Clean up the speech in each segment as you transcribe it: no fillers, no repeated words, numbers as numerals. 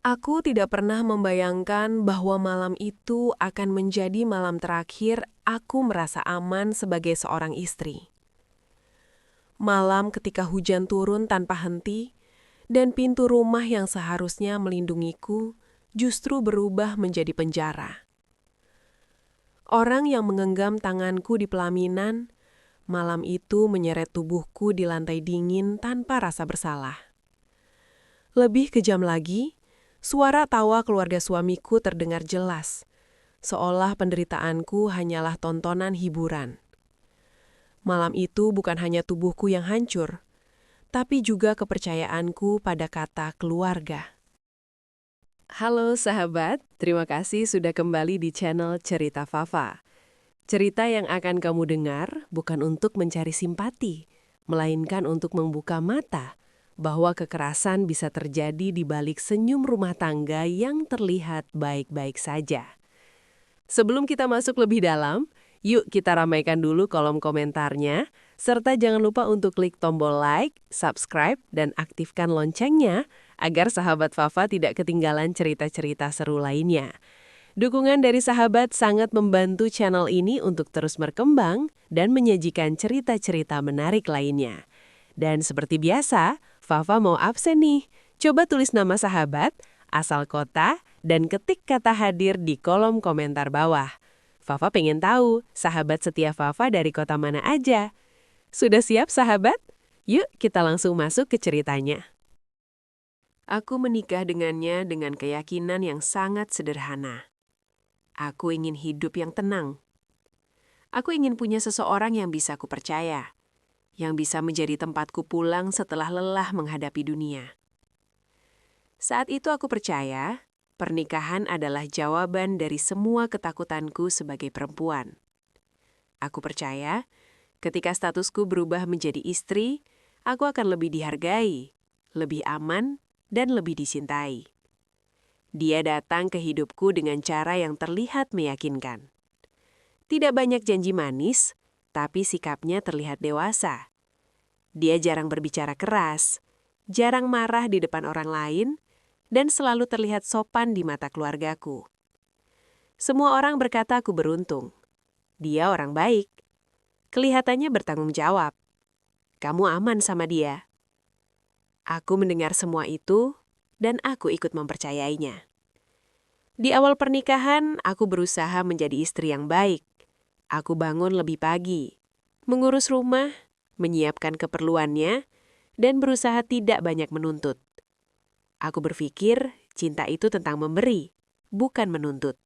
Aku tidak pernah membayangkan bahwa malam itu akan menjadi malam terakhir aku merasa aman sebagai seorang istri. Malam ketika hujan turun tanpa henti, dan pintu rumah yang seharusnya melindungiku justru berubah menjadi penjara. Orang yang menggenggam tanganku di pelaminan, malam itu menyeret tubuhku di lantai dingin tanpa rasa bersalah. Lebih kejam lagi, suara tawa keluarga suamiku terdengar jelas, seolah penderitaanku hanyalah tontonan hiburan. Malam itu bukan hanya tubuhku yang hancur, tapi juga kepercayaanku pada kata keluarga. Halo sahabat, terima kasih sudah kembali di channel Cerita Fafa. Cerita yang akan kamu dengar bukan untuk mencari simpati, melainkan untuk membuka mata bahwa kekerasan bisa terjadi di balik senyum rumah tangga yang terlihat baik-baik saja. Sebelum kita masuk lebih dalam, yuk kita ramaikan dulu kolom komentarnya, serta jangan lupa untuk klik tombol like, subscribe, dan aktifkan loncengnya agar sahabat Fafa tidak ketinggalan cerita-cerita seru lainnya. Dukungan dari sahabat sangat membantu channel ini untuk terus berkembang dan menyajikan cerita-cerita menarik lainnya. Dan seperti biasa, Fafa mau absen nih. Coba tulis nama sahabat, asal kota, dan ketik kata hadir di kolom komentar bawah. Fafa pengen tahu sahabat setia Fafa dari kota mana aja. Sudah siap sahabat? Yuk kita langsung masuk ke ceritanya. Aku menikah dengannya dengan keyakinan yang sangat sederhana. Aku ingin hidup yang tenang. Aku ingin punya seseorang yang bisa kupercaya, yang bisa menjadi tempatku pulang setelah lelah menghadapi dunia. Saat itu aku percaya, pernikahan adalah jawaban dari semua ketakutanku sebagai perempuan. Aku percaya, ketika statusku berubah menjadi istri, aku akan lebih dihargai, lebih aman, dan lebih dicintai. Dia datang ke hidupku dengan cara yang terlihat meyakinkan. Tidak banyak janji manis, tapi sikapnya terlihat dewasa. Dia jarang berbicara keras, jarang marah di depan orang lain, dan selalu terlihat sopan di mata keluargaku. Semua orang berkata aku beruntung. Dia orang baik. Kelihatannya bertanggung jawab. Kamu aman sama dia. Aku mendengar semua itu, dan aku ikut mempercayainya. Di awal pernikahan, aku berusaha menjadi istri yang baik. Aku bangun lebih pagi, mengurus rumah, menyiapkan keperluannya, dan berusaha tidak banyak menuntut. Aku berpikir cinta itu tentang memberi, bukan menuntut.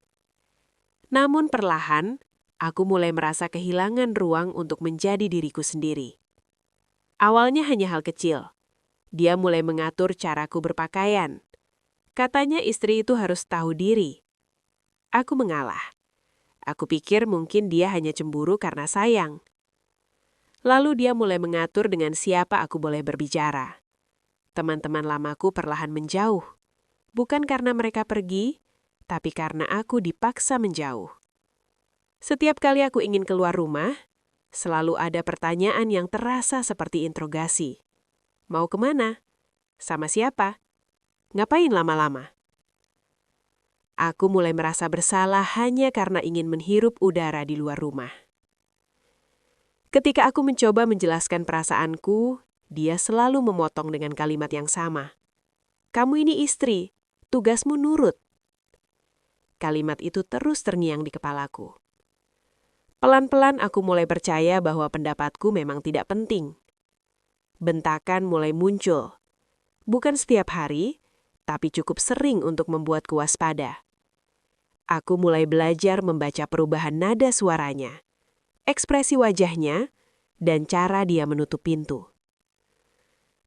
Namun perlahan, aku mulai merasa kehilangan ruang untuk menjadi diriku sendiri. Awalnya hanya hal kecil. Dia mulai mengatur caraku berpakaian. Katanya istri itu harus tahu diri. Aku mengalah. Aku pikir mungkin dia hanya cemburu karena sayang. Lalu dia mulai mengatur dengan siapa aku boleh berbicara. Teman-teman lamaku perlahan menjauh. Bukan karena mereka pergi, tapi karena aku dipaksa menjauh. Setiap kali aku ingin keluar rumah, selalu ada pertanyaan yang terasa seperti interogasi. Mau kemana? Sama siapa? Ngapain lama-lama? Aku mulai merasa bersalah hanya karena ingin menghirup udara di luar rumah. Ketika aku mencoba menjelaskan perasaanku, dia selalu memotong dengan kalimat yang sama. Kamu ini istri, tugasmu nurut. Kalimat itu terus terngiang di kepalaku. Pelan-pelan aku mulai percaya bahwa pendapatku memang tidak penting. Bentakan mulai muncul. Bukan setiap hari, tapi cukup sering untuk membuatku waspada. Aku mulai belajar membaca perubahan nada suaranya, ekspresi wajahnya, dan cara dia menutup pintu.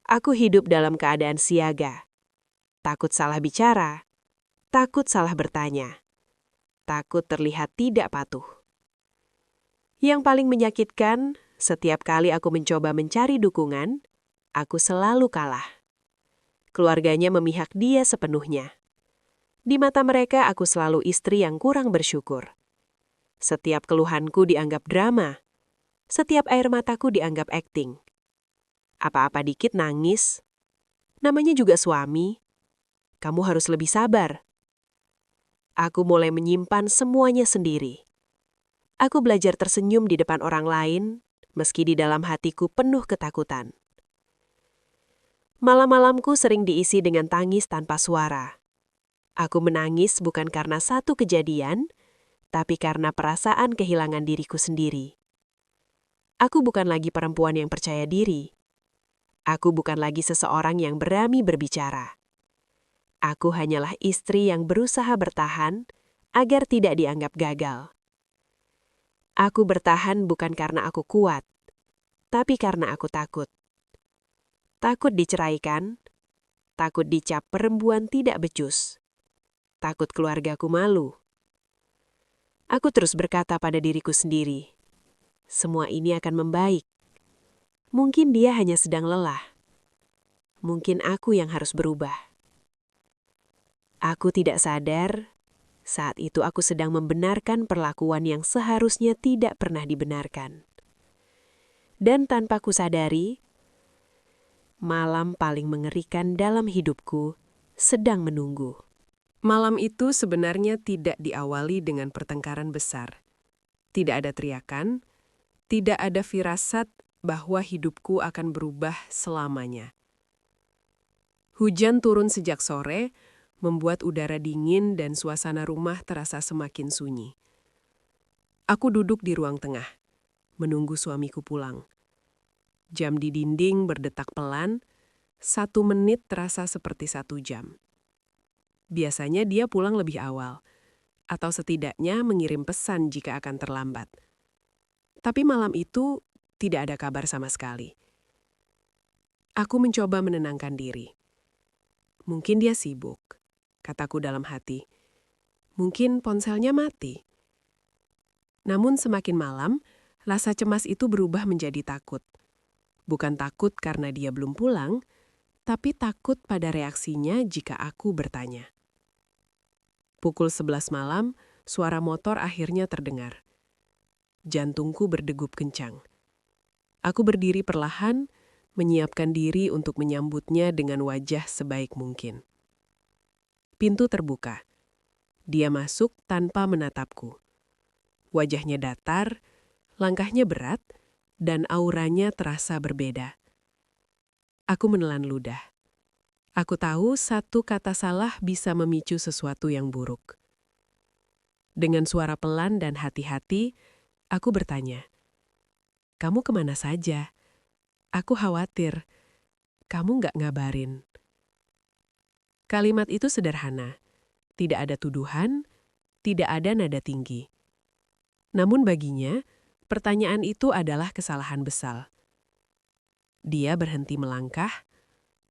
Aku hidup dalam keadaan siaga. Takut salah bicara, takut salah bertanya, takut terlihat tidak patuh. Yang paling menyakitkan, setiap kali aku mencoba mencari dukungan, aku selalu kalah. Keluarganya memihak dia sepenuhnya. Di mata mereka, aku selalu istri yang kurang bersyukur. Setiap keluhanku dianggap drama. Setiap air mataku dianggap akting. Apa-apa dikit nangis. Namanya juga suami. Kamu harus lebih sabar. Aku mulai menyimpan semuanya sendiri. Aku belajar tersenyum di depan orang lain, meski di dalam hatiku penuh ketakutan. Malam-malamku sering diisi dengan tangis tanpa suara. Aku menangis bukan karena satu kejadian, tapi karena perasaan kehilangan diriku sendiri. Aku bukan lagi perempuan yang percaya diri. Aku bukan lagi seseorang yang berani berbicara. Aku hanyalah istri yang berusaha bertahan agar tidak dianggap gagal. Aku bertahan bukan karena aku kuat, tapi karena aku takut. Takut diceraikan, takut dicap perempuan tidak becus, takut keluargaku malu. Aku terus berkata pada diriku sendiri, semua ini akan membaik. Mungkin dia hanya sedang lelah. Mungkin aku yang harus berubah. Aku tidak sadar, saat itu aku sedang membenarkan perlakuan yang seharusnya tidak pernah dibenarkan. Dan tanpa kusadari, malam paling mengerikan dalam hidupku sedang menunggu. Malam itu sebenarnya tidak diawali dengan pertengkaran besar. Tidak ada teriakan, tidak ada firasat bahwa hidupku akan berubah selamanya. Hujan turun sejak sore, membuat udara dingin dan suasana rumah terasa semakin sunyi. Aku duduk di ruang tengah, menunggu suamiku pulang. Jam di dinding berdetak pelan, 1 menit terasa seperti 1 jam. Biasanya dia pulang lebih awal, atau setidaknya mengirim pesan jika akan terlambat. Tapi malam itu tidak ada kabar sama sekali. Aku mencoba menenangkan diri. Mungkin dia sibuk, kataku dalam hati. Mungkin ponselnya mati. Namun semakin malam, rasa cemas itu berubah menjadi takut. Bukan takut karena dia belum pulang, tapi takut pada reaksinya jika aku bertanya. Pukul 11 malam, suara motor akhirnya terdengar. Jantungku berdegup kencang. Aku berdiri perlahan, menyiapkan diri untuk menyambutnya dengan wajah sebaik mungkin. Pintu terbuka. Dia masuk tanpa menatapku. Wajahnya datar, langkahnya berat, dan auranya terasa berbeda. Aku menelan ludah. Aku tahu satu kata salah bisa memicu sesuatu yang buruk. Dengan suara pelan dan hati-hati, aku bertanya, "Kamu kemana saja? Aku khawatir. Kamu nggak ngabarin." Kalimat itu sederhana. Tidak ada tuduhan, tidak ada nada tinggi. Namun baginya, pertanyaan itu adalah kesalahan besar. Dia berhenti melangkah,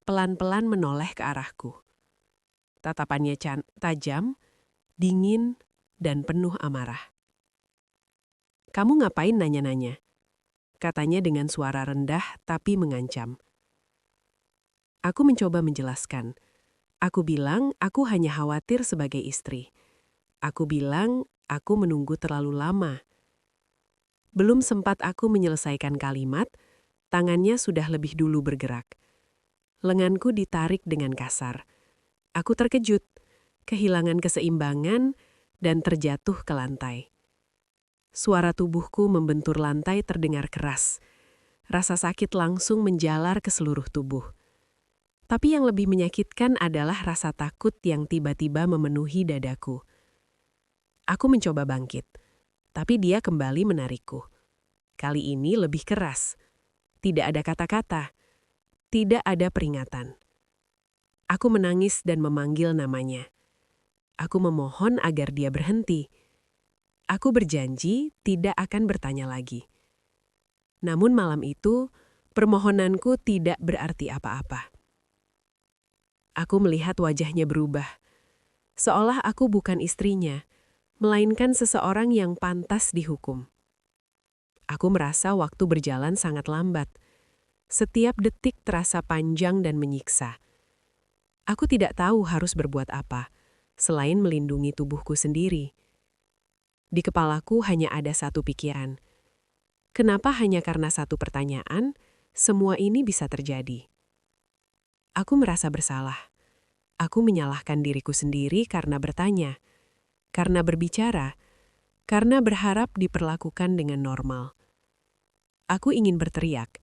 pelan-pelan menoleh ke arahku. Tatapannya tajam, dingin, dan penuh amarah. "Kamu ngapain nanya-nanya?" Katanya dengan suara rendah tapi mengancam. Aku mencoba menjelaskan. Aku bilang aku hanya khawatir sebagai istri. Aku bilang aku menunggu terlalu lama. Belum sempat aku menyelesaikan kalimat, tangannya sudah lebih dulu bergerak. Lenganku ditarik dengan kasar. Aku terkejut, kehilangan keseimbangan, dan terjatuh ke lantai. Suara tubuhku membentur lantai terdengar keras. Rasa sakit langsung menjalar ke seluruh tubuh. Tapi yang lebih menyakitkan adalah rasa takut yang tiba-tiba memenuhi dadaku. Aku mencoba bangkit, tapi dia kembali menarikku. Kali ini lebih keras. Tidak ada kata-kata. Tidak ada peringatan. Aku menangis dan memanggil namanya. Aku memohon agar dia berhenti. Aku berjanji tidak akan bertanya lagi. Namun malam itu, permohonanku tidak berarti apa-apa. Aku melihat wajahnya berubah. Seolah aku bukan istrinya, melainkan seseorang yang pantas dihukum. Aku merasa waktu berjalan sangat lambat. Setiap detik terasa panjang dan menyiksa. Aku tidak tahu harus berbuat apa, selain melindungi tubuhku sendiri. Di kepalaku hanya ada satu pikiran. Kenapa hanya karena satu pertanyaan, semua ini bisa terjadi? Aku merasa bersalah. Aku menyalahkan diriku sendiri karena bertanya, karena berbicara, karena berharap diperlakukan dengan normal. Aku ingin berteriak,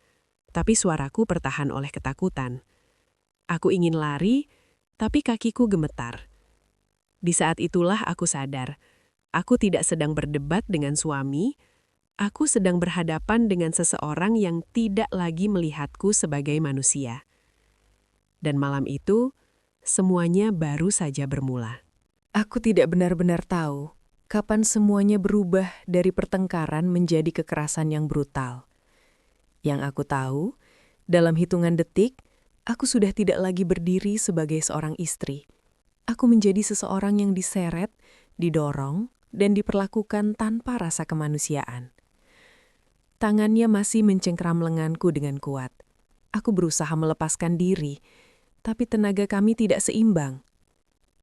tapi suaraku tertahan oleh ketakutan. Aku ingin lari, tapi kakiku gemetar. Di saat itulah aku sadar, aku tidak sedang berdebat dengan suami, aku sedang berhadapan dengan seseorang yang tidak lagi melihatku sebagai manusia. Dan malam itu, semuanya baru saja bermula. Aku tidak benar-benar tahu kapan semuanya berubah dari pertengkaran menjadi kekerasan yang brutal. Yang aku tahu, dalam hitungan detik, aku sudah tidak lagi berdiri sebagai seorang istri. Aku menjadi seseorang yang diseret, didorong, dan diperlakukan tanpa rasa kemanusiaan. Tangannya masih mencengkram lenganku dengan kuat. Aku berusaha melepaskan diri, tapi tenaga kami tidak seimbang.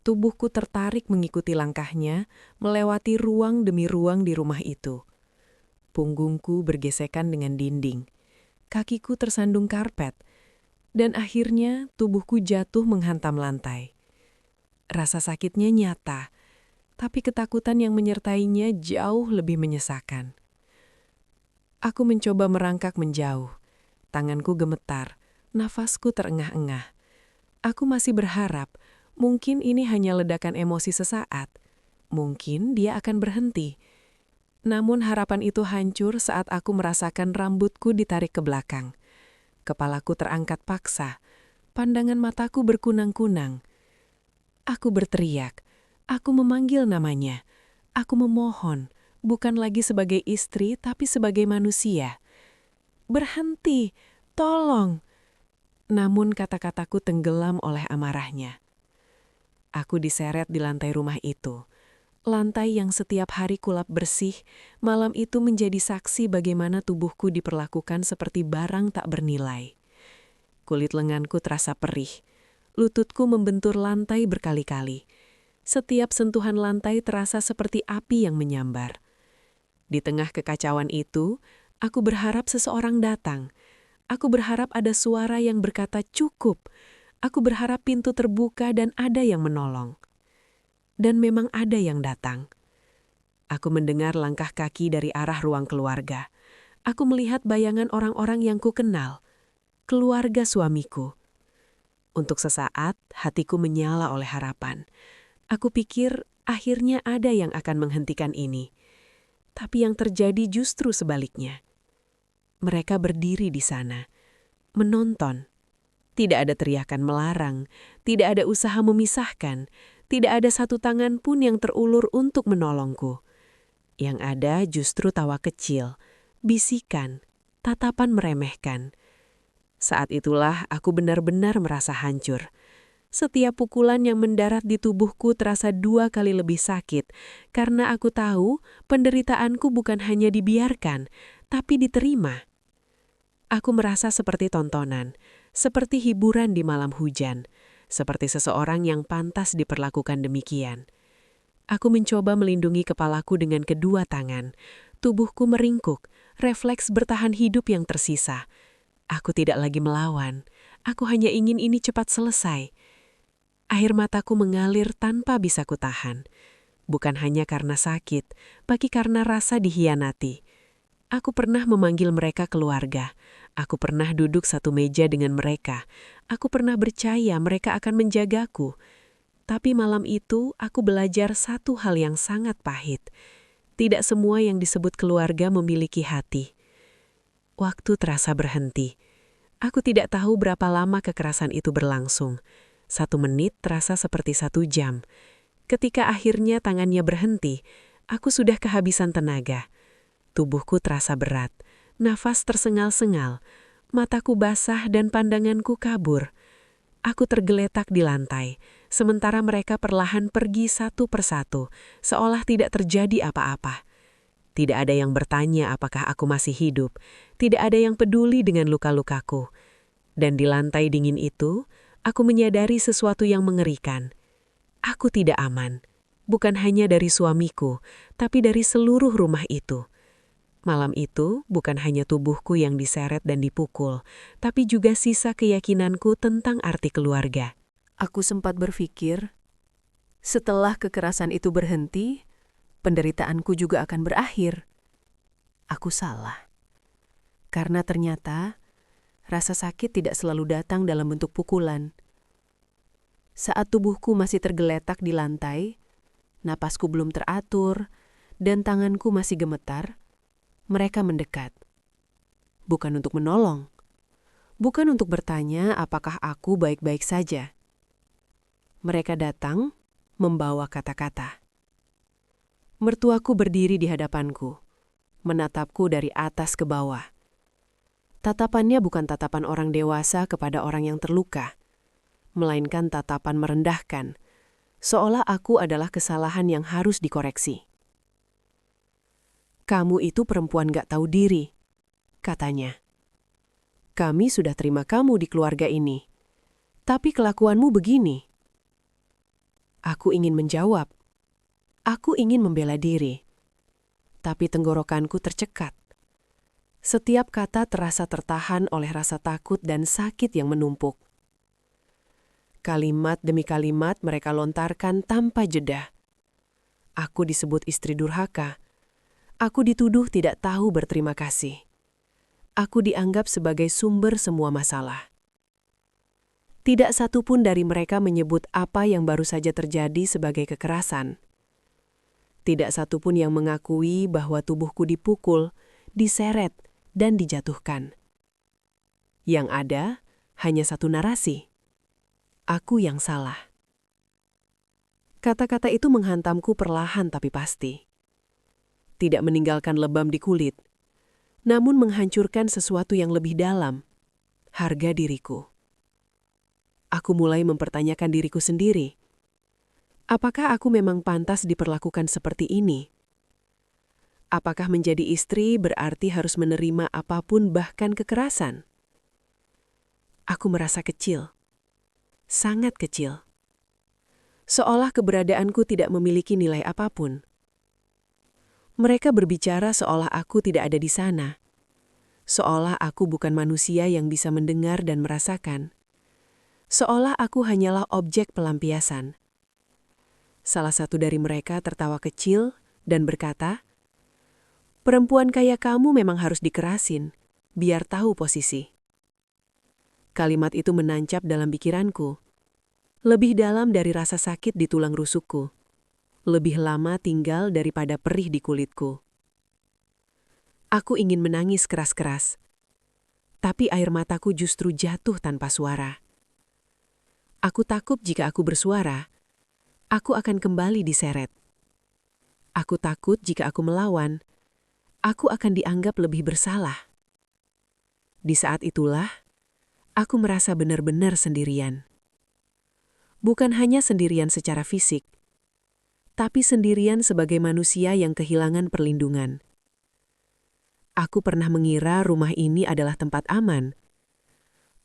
Tubuhku tertarik mengikuti langkahnya, melewati ruang demi ruang di rumah itu. Punggungku bergesekan dengan dinding. Kakiku tersandung karpet, dan akhirnya tubuhku jatuh menghantam lantai. Rasa sakitnya nyata, tapi ketakutan yang menyertainya jauh lebih menyesakan. Aku mencoba merangkak menjauh. Tanganku gemetar, nafasku terengah-engah. Aku masih berharap, mungkin ini hanya ledakan emosi sesaat. Mungkin dia akan berhenti. Namun harapan itu hancur saat aku merasakan rambutku ditarik ke belakang. Kepalaku terangkat paksa. Pandangan mataku berkunang-kunang. Aku berteriak. Aku memanggil namanya. Aku memohon, bukan lagi sebagai istri, tapi sebagai manusia. Berhenti, tolong. Namun kata-kataku tenggelam oleh amarahnya. Aku diseret di lantai rumah itu. Lantai yang setiap hari kulap bersih, malam itu menjadi saksi bagaimana tubuhku diperlakukan seperti barang tak bernilai. Kulit lenganku terasa perih. Lututku membentur lantai berkali-kali. Setiap sentuhan lantai terasa seperti api yang menyambar. Di tengah kekacauan itu, aku berharap seseorang datang. Aku berharap ada suara yang berkata cukup. Aku berharap pintu terbuka dan ada yang menolong. Dan memang ada yang datang. Aku mendengar langkah kaki dari arah ruang keluarga. Aku melihat bayangan orang-orang yang kukenal. Keluarga suamiku. Untuk sesaat, hatiku menyala oleh harapan. Aku pikir akhirnya ada yang akan menghentikan ini. Tapi yang terjadi justru sebaliknya. Mereka berdiri di sana, menonton. Tidak ada teriakan melarang, tidak ada usaha memisahkan, tidak ada satu tangan pun yang terulur untuk menolongku. Yang ada justru tawa kecil, bisikan, tatapan meremehkan. Saat itulah aku benar-benar merasa hancur. Setiap pukulan yang mendarat di tubuhku terasa 2 kali lebih sakit, karena aku tahu penderitaanku bukan hanya dibiarkan, tapi diterima. Aku merasa seperti tontonan, seperti hiburan di malam hujan, seperti seseorang yang pantas diperlakukan demikian. Aku mencoba melindungi kepalaku dengan kedua tangan. Tubuhku meringkuk, refleks bertahan hidup yang tersisa. Aku tidak lagi melawan. Aku hanya ingin ini cepat selesai. Air mataku mengalir tanpa bisa kutahan. Bukan hanya karena sakit, bagi karena rasa dihianati. Aku pernah memanggil mereka keluarga. Aku pernah duduk satu meja dengan mereka. Aku pernah percaya mereka akan menjagaku. Tapi malam itu aku belajar satu hal yang sangat pahit. Tidak semua yang disebut keluarga memiliki hati. Waktu terasa berhenti. Aku tidak tahu berapa lama kekerasan itu berlangsung. 1 menit terasa seperti 1 jam. Ketika akhirnya tangannya berhenti, aku sudah kehabisan tenaga. Tubuhku terasa berat, nafas tersengal-sengal, mataku basah dan pandanganku kabur. Aku tergeletak di lantai, sementara mereka perlahan pergi satu persatu, seolah tidak terjadi apa-apa. Tidak ada yang bertanya apakah aku masih hidup, tidak ada yang peduli dengan luka-lukaku. Dan di lantai dingin itu, aku menyadari sesuatu yang mengerikan. Aku tidak aman, bukan hanya dari suamiku, tapi dari seluruh rumah itu. Malam itu bukan hanya tubuhku yang diseret dan dipukul, tapi juga sisa keyakinanku tentang arti keluarga. Aku sempat berpikir, setelah kekerasan itu berhenti, penderitaanku juga akan berakhir. Aku salah. Karena ternyata rasa sakit tidak selalu datang dalam bentuk pukulan. Saat tubuhku masih tergeletak di lantai, napasku belum teratur, dan tanganku masih gemetar, mereka mendekat. Bukan untuk menolong. Bukan untuk bertanya apakah aku baik-baik saja. Mereka datang membawa kata-kata. Mertuaku berdiri di hadapanku, menatapku dari atas ke bawah. Tatapannya bukan tatapan orang dewasa kepada orang yang terluka, melainkan tatapan merendahkan, seolah aku adalah kesalahan yang harus dikoreksi. "Kamu itu perempuan gak tahu diri," katanya. "Kami sudah terima kamu di keluarga ini, tapi kelakuanmu begini." Aku ingin menjawab. Aku ingin membela diri. Tapi tenggorokanku tercekat. Setiap kata terasa tertahan oleh rasa takut dan sakit yang menumpuk. Kalimat demi kalimat mereka lontarkan tanpa jeda. Aku disebut istri durhaka. Aku dituduh tidak tahu berterima kasih. Aku dianggap sebagai sumber semua masalah. Tidak satu pun dari mereka menyebut apa yang baru saja terjadi sebagai kekerasan. Tidak satu pun yang mengakui bahwa tubuhku dipukul, diseret, dan dijatuhkan. Yang ada hanya satu narasi. Aku yang salah. Kata-kata itu menghantamku perlahan tapi pasti. Tidak meninggalkan lebam di kulit, namun menghancurkan sesuatu yang lebih dalam, harga diriku. Aku mulai mempertanyakan diriku sendiri. Apakah aku memang pantas diperlakukan seperti ini? Apakah menjadi istri berarti harus menerima apapun bahkan kekerasan? Aku merasa kecil. Sangat kecil. Seolah keberadaanku tidak memiliki nilai apapun. Mereka berbicara seolah aku tidak ada di sana. Seolah aku bukan manusia yang bisa mendengar dan merasakan. Seolah aku hanyalah objek pelampiasan. Salah satu dari mereka tertawa kecil dan berkata, "Perempuan kayak kamu memang harus dikerasin, biar tahu posisi." Kalimat itu menancap dalam pikiranku. Lebih dalam dari rasa sakit di tulang rusukku. Lebih lama tinggal daripada perih di kulitku. Aku ingin menangis keras-keras. Tapi air mataku justru jatuh tanpa suara. Aku takut jika aku bersuara, aku akan kembali diseret. Aku takut jika aku melawan, aku akan dianggap lebih bersalah. Di saat itulah, aku merasa benar-benar sendirian. Bukan hanya sendirian secara fisik, tapi sendirian sebagai manusia yang kehilangan perlindungan. Aku pernah mengira rumah ini adalah tempat aman.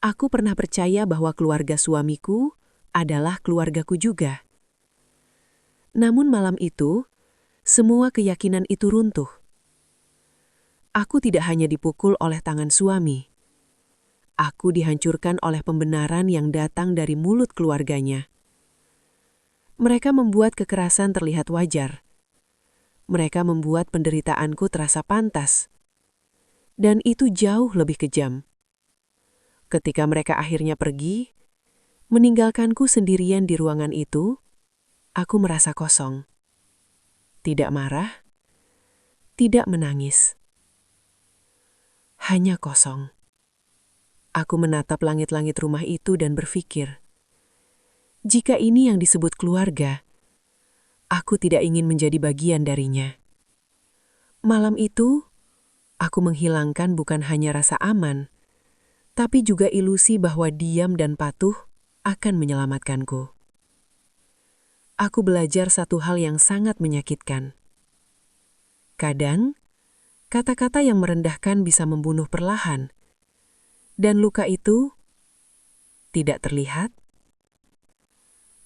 Aku pernah percaya bahwa keluarga suamiku adalah keluargaku juga. Namun malam itu, semua keyakinan itu runtuh. Aku tidak hanya dipukul oleh tangan suami. Aku dihancurkan oleh pembenaran yang datang dari mulut keluarganya. Mereka membuat kekerasan terlihat wajar. Mereka membuat penderitaanku terasa pantas. Dan itu jauh lebih kejam. Ketika mereka akhirnya pergi, meninggalkanku sendirian di ruangan itu, aku merasa kosong. Tidak marah, tidak menangis. Hanya kosong. Aku menatap langit-langit rumah itu dan berpikir, jika ini yang disebut keluarga, aku tidak ingin menjadi bagian darinya. Malam itu, aku menghilangkan bukan hanya rasa aman, tapi juga ilusi bahwa diam dan patuh akan menyelamatkanku. Aku belajar satu hal yang sangat menyakitkan. Kadang, kata-kata yang merendahkan bisa membunuh perlahan, dan luka itu tidak terlihat,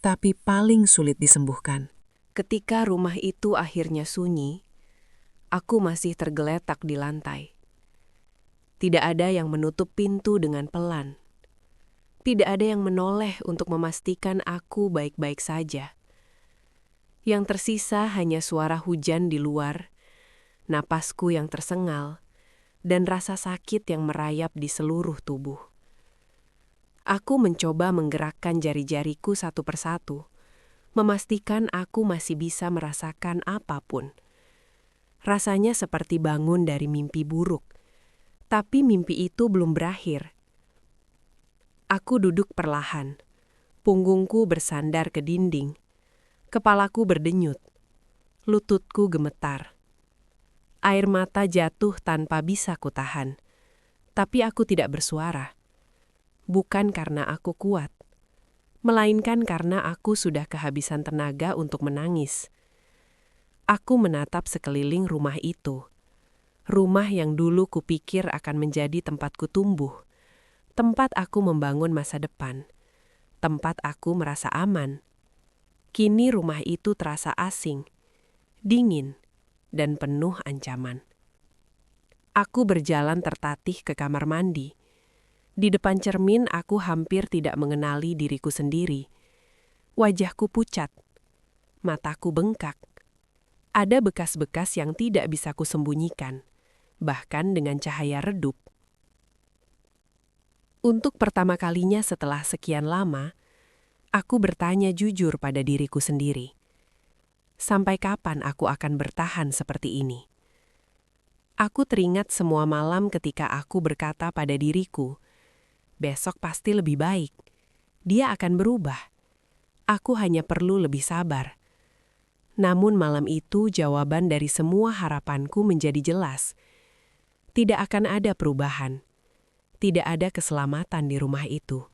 tapi paling sulit disembuhkan. Ketika rumah itu akhirnya sunyi, aku masih tergeletak di lantai. Tidak ada yang menutup pintu dengan pelan. Tidak ada yang menoleh untuk memastikan aku baik-baik saja. Yang tersisa hanya suara hujan di luar, napasku yang tersengal, dan rasa sakit yang merayap di seluruh tubuh. Aku mencoba menggerakkan jari-jariku satu persatu, memastikan aku masih bisa merasakan apapun. Rasanya seperti bangun dari mimpi buruk, tapi mimpi itu belum berakhir. Aku duduk perlahan, punggungku bersandar ke dinding, kepalaku berdenyut, lututku gemetar. Air mata jatuh tanpa bisa kutahan, tapi aku tidak bersuara. Bukan karena aku kuat, melainkan karena aku sudah kehabisan tenaga untuk menangis. Aku menatap sekeliling rumah itu. Rumah yang dulu kupikir akan menjadi tempatku tumbuh. Tempat aku membangun masa depan. Tempat aku merasa aman. Kini rumah itu terasa asing, dingin, dan penuh ancaman. Aku berjalan tertatih ke kamar mandi. Di depan cermin aku hampir tidak mengenali diriku sendiri. Wajahku pucat, mataku bengkak. Ada bekas-bekas yang tidak bisa kusembunyikan, bahkan dengan cahaya redup. Untuk pertama kalinya setelah sekian lama, aku bertanya jujur pada diriku sendiri. Sampai kapan aku akan bertahan seperti ini? Aku teringat semua malam ketika aku berkata pada diriku, besok pasti lebih baik. Dia akan berubah. Aku hanya perlu lebih sabar. Namun malam itu jawaban dari semua harapanku menjadi jelas. Tidak akan ada perubahan. Tidak ada keselamatan di rumah itu.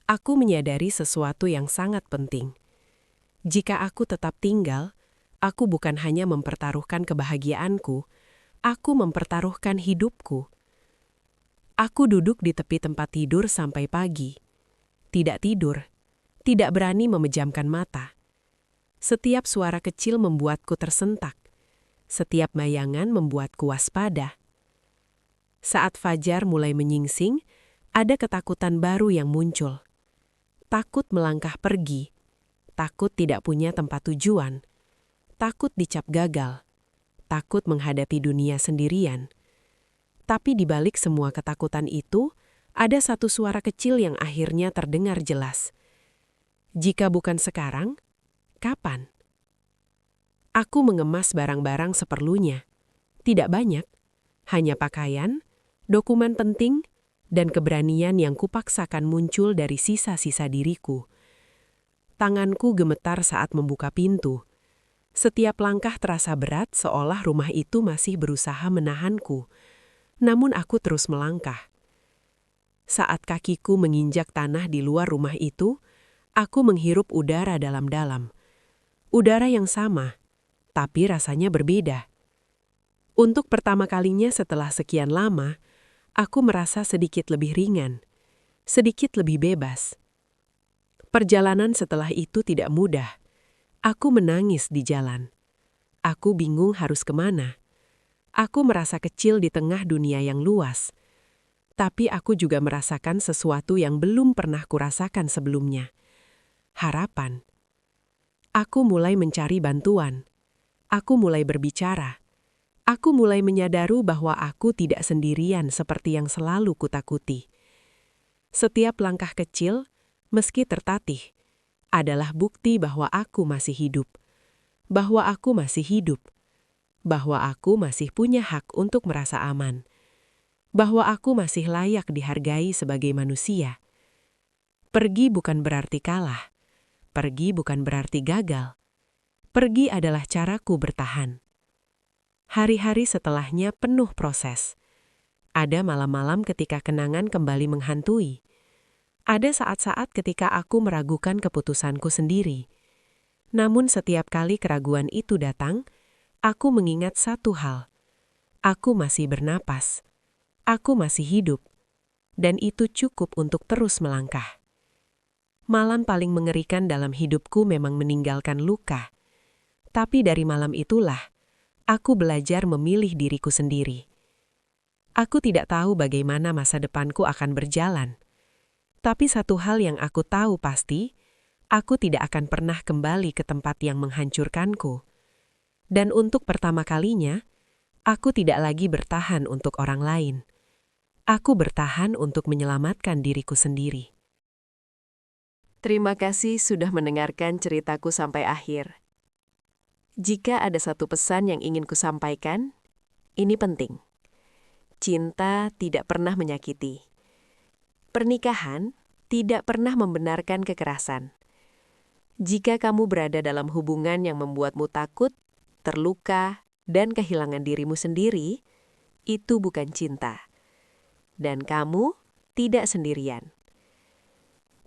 Aku menyadari sesuatu yang sangat penting. Jika aku tetap tinggal, aku bukan hanya mempertaruhkan kebahagiaanku, aku mempertaruhkan hidupku. Aku duduk di tepi tempat tidur sampai pagi. Tidak tidur, tidak berani memejamkan mata. Setiap suara kecil membuatku tersentak. Setiap bayangan membuatku waspada. Saat fajar mulai menyingsing, ada ketakutan baru yang muncul. Takut melangkah pergi, takut tidak punya tempat tujuan, takut dicap gagal, takut menghadapi dunia sendirian. Tapi di balik semua ketakutan itu, ada satu suara kecil yang akhirnya terdengar jelas. Jika bukan sekarang, kapan? Aku mengemas barang-barang seperlunya. Tidak banyak, hanya pakaian, dokumen penting, dan keberanian yang kupaksakan muncul dari sisa-sisa diriku. Tanganku gemetar saat membuka pintu. Setiap langkah terasa berat seolah rumah itu masih berusaha menahanku. Namun aku terus melangkah. Saat kakiku menginjak tanah di luar rumah itu, aku menghirup udara dalam-dalam. Udara yang sama, tapi rasanya berbeda. Untuk pertama kalinya setelah sekian lama, aku merasa sedikit lebih ringan, sedikit lebih bebas. Perjalanan setelah itu tidak mudah. Aku menangis di jalan. Aku bingung harus kemana. Aku merasa kecil di tengah dunia yang luas. Tapi aku juga merasakan sesuatu yang belum pernah kurasakan sebelumnya. Harapan. Aku mulai mencari bantuan. Aku mulai berbicara. Aku mulai menyadari bahwa aku tidak sendirian seperti yang selalu kutakuti. Setiap langkah kecil, meski tertatih, adalah bukti bahwa aku masih hidup. Bahwa aku masih hidup. Bahwa aku masih punya hak untuk merasa aman. Bahwa aku masih layak dihargai sebagai manusia. Pergi bukan berarti kalah. Pergi bukan berarti gagal. Pergi adalah caraku bertahan. Hari-hari setelahnya penuh proses. Ada malam-malam ketika kenangan kembali menghantui. Ada saat-saat ketika aku meragukan keputusanku sendiri. Namun setiap kali keraguan itu datang, aku mengingat satu hal. Aku masih bernapas. Aku masih hidup. Dan itu cukup untuk terus melangkah. Malam paling mengerikan dalam hidupku memang meninggalkan luka. Tapi dari malam itulah, aku belajar memilih diriku sendiri. Aku tidak tahu bagaimana masa depanku akan berjalan. Tapi satu hal yang aku tahu pasti, aku tidak akan pernah kembali ke tempat yang menghancurkanku. Dan untuk pertama kalinya, aku tidak lagi bertahan untuk orang lain. Aku bertahan untuk menyelamatkan diriku sendiri. Terima kasih sudah mendengarkan ceritaku sampai akhir. Jika ada satu pesan yang ingin kusampaikan, ini penting. Cinta tidak pernah menyakiti. Pernikahan tidak pernah membenarkan kekerasan. Jika kamu berada dalam hubungan yang membuatmu takut, terluka, dan kehilangan dirimu sendiri, itu bukan cinta. Dan kamu tidak sendirian.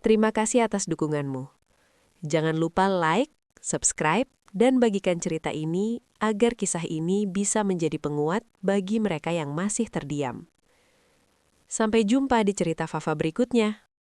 Terima kasih atas dukunganmu. Jangan lupa like, subscribe, dan bagikan cerita ini agar kisah ini bisa menjadi penguat bagi mereka yang masih terdiam. Sampai jumpa di cerita Fafa berikutnya.